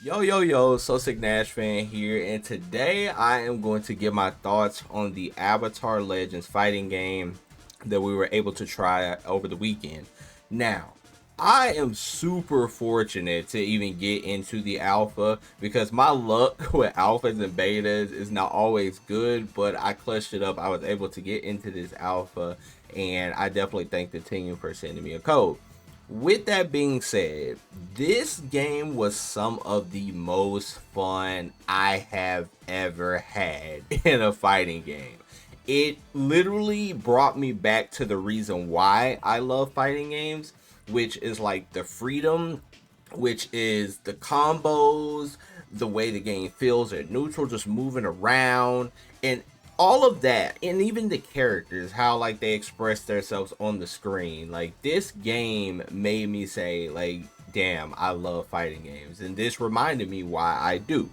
Yo, So Sick Nash fan here, and today I am going to give my thoughts on the Avatar Legends fighting game that we were able to try over the weekend. Now, I am super fortunate to even get into the alpha because my luck with alphas and betas is not always good, but I clutched it up. I was able to get into this alpha, and I definitely thank the team for sending me a code. With that being said, this game was some of the most fun I have ever had in a fighting game. It literally brought me back to the reason why I love fighting games, which is like the freedom, which is the combos, the way the game feels at neutral, just moving around, and all of that, and even the characters, how like they express themselves on the screen. Like this game made me say, like, damn, I love fighting games, and this reminded me why I do.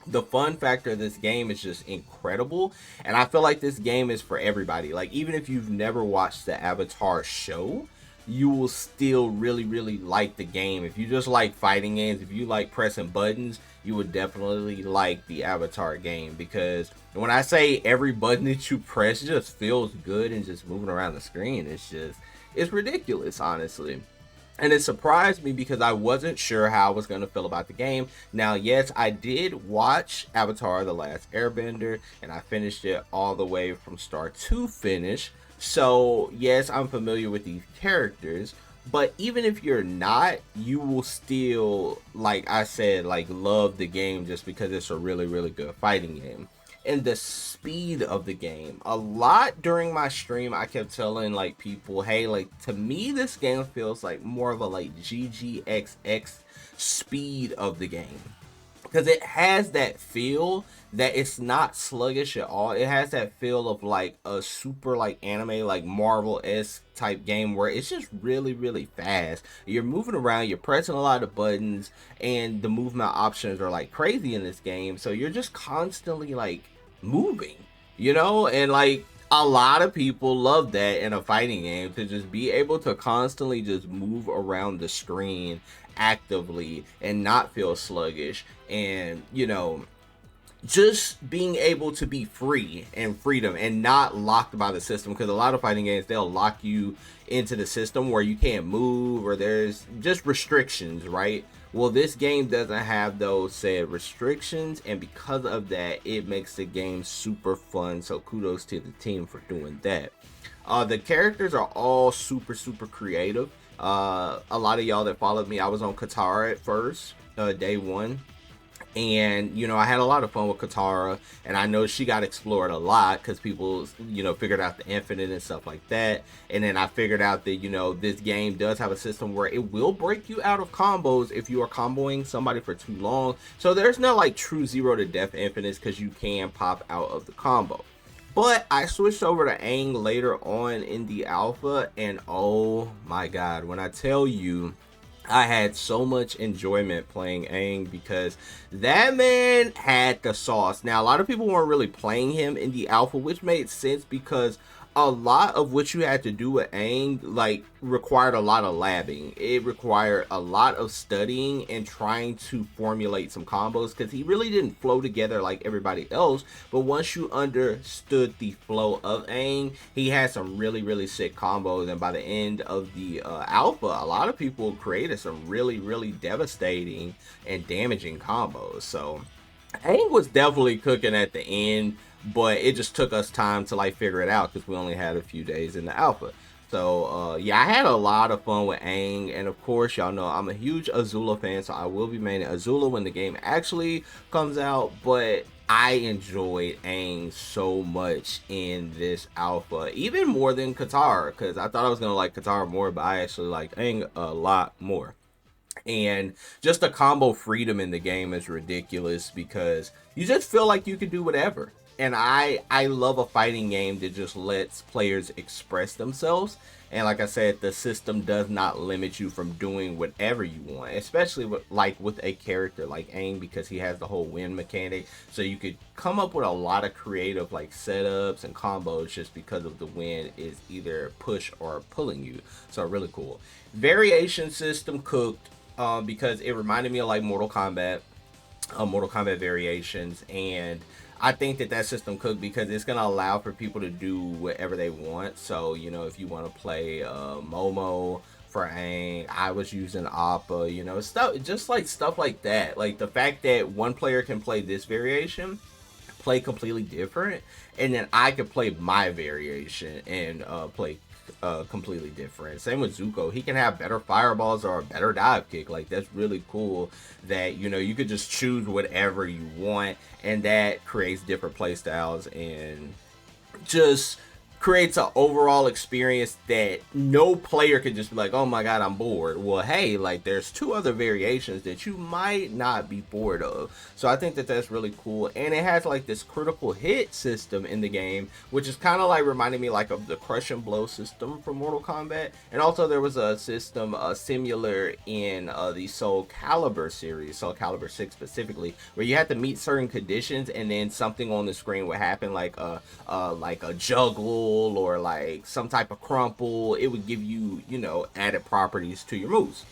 The fun factor of this game is just incredible, and I feel like this game is for everybody. Like even if you've never watched the Avatar show, you will still really like the game. If you just like fighting games, if you like pressing buttons, you would definitely like the Avatar game, because when I say every button that you press just feels good and just moving around the screen, it's ridiculous, honestly. And it surprised me because I wasn't sure how I was going to feel about the game. Now, yes, I did watch Avatar The Last Airbender, and I finished it all the way from start to finish. So, yes, I'm familiar with these characters. But even if you're not, you will still, like I said, like love the game just because it's a really good fighting game. And the speed of the game, a lot during my stream I kept telling like people, hey, like to me this game feels like more of a like ggxx speed of the game, because it has that feel that it's not sluggish at all. It has that feel of like a super like anime, like Marvel-esque type game where it's just really fast. You're moving around, you're pressing a lot of buttons, and the movement options are like crazy in this game. So you're just constantly like moving, and like a lot of people love that in a fighting game, to just be able to constantly just move around the screen actively and not feel sluggish, and just being able to be free and freedom and not locked by the system, because a lot of fighting games, they'll lock you into the system where you can't move, or there's just restrictions, right? Well, this game doesn't have those said restrictions, and because of that, it makes the game super fun. So kudos to the team for doing that. The characters are all super creative. A lot of y'all that followed me, I was on Katara at first, day one, and I had a lot of fun with Katara, and I know she got explored a lot because people figured out the infinite and stuff like that. And then I figured out that this game does have a system where it will break you out of combos if you are comboing somebody for too long. So there's no like true zero to death infinites, because you can pop out of the combo. But I switched over to Aang later on in the alpha, and oh my god, when I tell you, I had so much enjoyment playing Aang, because that man had the sauce. Now, a lot of people weren't really playing him in the alpha, which made sense because a lot of what you had to do with Aang like required a lot of labbing. It required a lot of studying and trying to formulate some combos, because he really didn't flow together like everybody else. But once you understood the flow of Aang, he had some really sick combos, and by the end of the alpha, a lot of people created some really devastating and damaging combos. So Aang was definitely cooking at the end, but it just took us time to like figure it out because we only had a few days in the alpha. So yeah, I had a lot of fun with Aang, and of course, y'all know I'm a huge Azula fan, so I will be maining Azula when the game actually comes out. But I enjoyed Aang so much in this alpha, even more than Katara, because I thought I was gonna like Katara more, but I actually like Aang a lot more. And just the combo freedom in the game is ridiculous, because you just feel like you can do whatever. And I love a fighting game that just lets players express themselves. And like I said, the system does not limit you from doing whatever you want, especially with a character like Aang, because he has the whole win mechanic. So you could come up with a lot of creative like setups and combos just because of the win is either push or pulling you. So really cool. Variation system cooked. because it reminded me of like Mortal Kombat variations, and I think that that system could, because it's gonna allow for people to do whatever they want. So you know, if you want to play Momo for Aang, I was using Appa, you know, stuff just like stuff like that. Like the fact that one player can play this variation, play completely different, and then I could play my variation and play completely different. Same with Zuko. He can have better fireballs or a better dive kick. Like that's really cool that you know you could just choose whatever you want, and that creates different play styles and just creates an overall experience that no player could just be like, oh my god, I'm bored. Well, hey, like there's two other variations that you might not be bored of. So I think that that's really cool, and it has like this critical hit system in the game, which is kind of like reminding me like of the crush and blow system from Mortal Kombat. And also there was a system similar in the Soul Calibur series, Soul Calibur 6 specifically, where you had to meet certain conditions and then something on the screen would happen, like a juggle or like some type of crumple. It would give you, you know, added properties to your moves.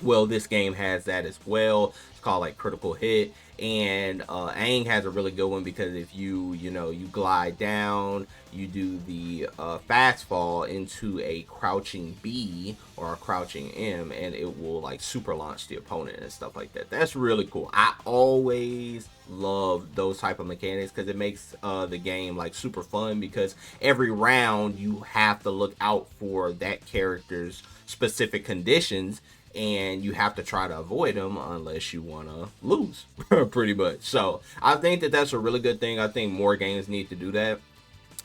Well, this game has that as well. It's called like critical hit, and Aang has a really good one because if you know you glide down, you do the fast fall into a crouching B or a crouching M, and it will like super launch the opponent and stuff like that. That's really cool. I always love those type of mechanics because it makes the game like super fun, because every round you have to look out for that character's specific conditions, and you have to try to avoid them unless you want to lose pretty much. So I think that that's a really good thing. I think more games need to do that,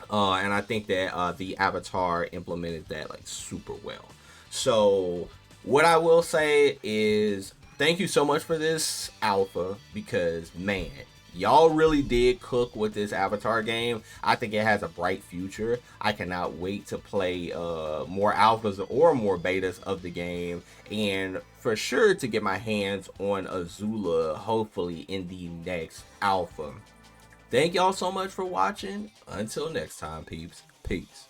and I think that the Avatar implemented that like super well. So what I will say is thank you so much for this alpha, because man, y'all really did cook with this Avatar game. I think it has a bright future. I cannot wait to play more alphas or more betas of the game, and for sure to get my hands on Azula, hopefully in the next alpha. Thank y'all so much for watching. Until next time, peeps. Peace.